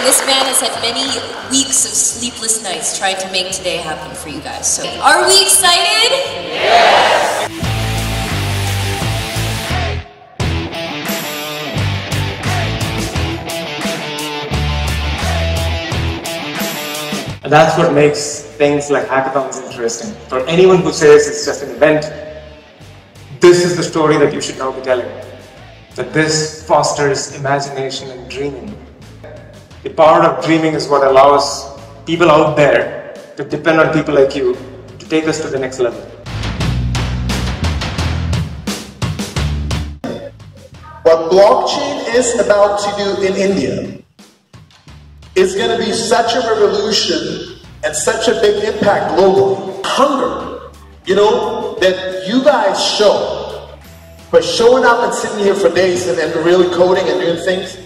This man has had many weeks of sleepless nights trying to make today happen for you guys. So, are we excited? Yes! And that's what makes things like hackathons interesting. For anyone who says it's just an event, this is the story that you should now be telling. That this fosters imagination and dreaming. The power of dreaming is what allows people out there to depend on people like you to take us to the next level. What blockchain is about to do in India is going to be such a revolution and such a big impact globally. Hunger, that you guys show, for showing up and sitting here for days and really coding and doing things,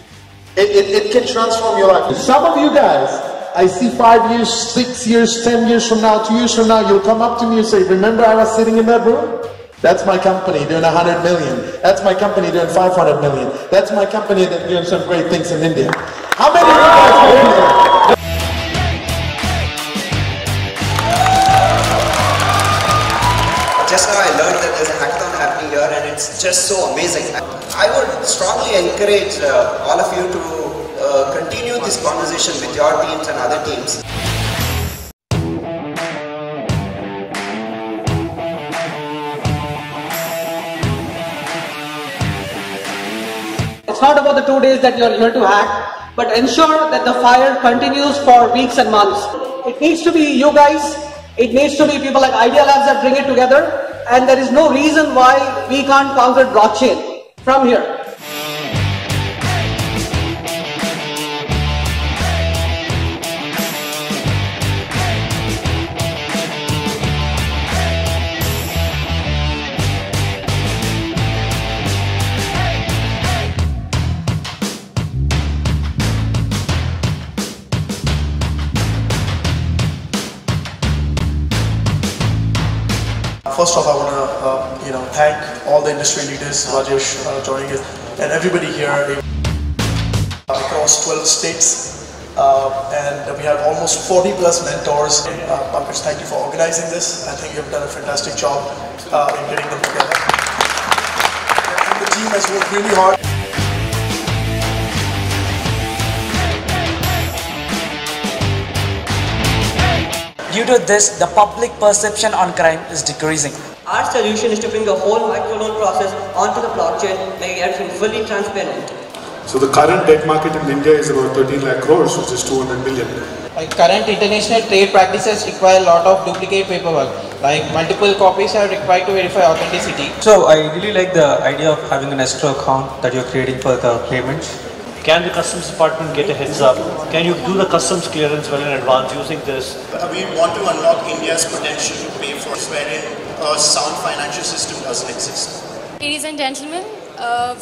it can transform your life. Some of you guys, I see 5 years, 6 years, 10 years from now, 2 years from now, you'll come up to me and say, remember I was sitting in that room? That's my company doing 100 million. That's my company doing 500 million. That's my company that's doing some great things in India. How many of you guys know that? Just now I learned that there's a hackathon happening here and it's just so amazing. I would strongly encourage all of you to continue this conversation with your teams and other teams. It's not about the 2 days that you're here to hack, but ensure that the fire continues for weeks and months. It needs to be you guys, it needs to be people like Idealabs that bring it together, and there is no reason why we can't conquer blockchain from here. First off, I want to thank all the industry leaders, Rajesh joining us, and everybody here across 12 states, and we have almost 40 plus mentors. Pankaj, thank you for organizing this. I think you have done a fantastic job in getting them together. And the team has worked really hard. Due to this, the public perception on crime is decreasing. Our solution is to bring the whole microloan process onto the blockchain, making everything fully transparent. So the current debt market in India is about 13 lakh crores, which is 200 million. Current international trade practices require a lot of duplicate paperwork. Multiple copies are required to verify authenticity. So I really like the idea of having an escrow account that you're creating for the payments. Can the customs department get a heads up? Can you do the customs clearance well in advance using this? We want to unlock India's potential to pay for wherein a sound financial system doesn't exist. Ladies and gentlemen,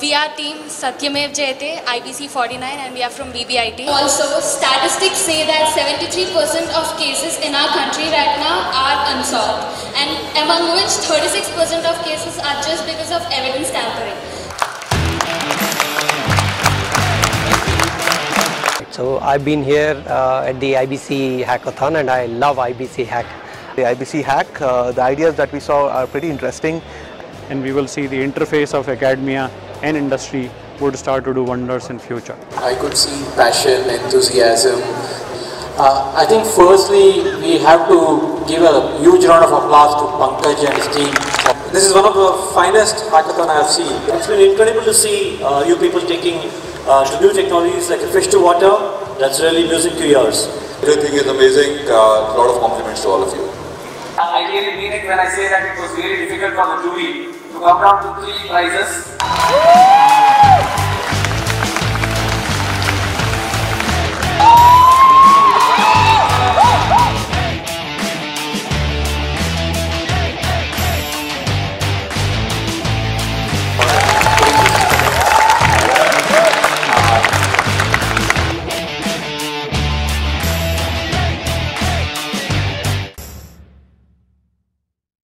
we are team Satyamev Jayate, IBC 49, and we are from BBIT. Also, statistics say that 73% of cases in our country right now are unsolved, and among which 36% of cases are just because of evidence tampering. So I've been here at the IBC Hackathon and I love IBC Hack. The IBC Hack, the ideas that we saw are pretty interesting. And we will see the interface of academia and industry would start to do wonders in future. I could see passion, enthusiasm. I think firstly we have to give a huge round of applause to Pankaj and his team. This is one of the finest hackathon I have seen. It's been incredible to see you people taking to new technologies like a fish to water. That's really music to ears. Everything is amazing. A lot of compliments to all of you. I really mean it when I say that it was really difficult for the jury to come down to 3 prizes.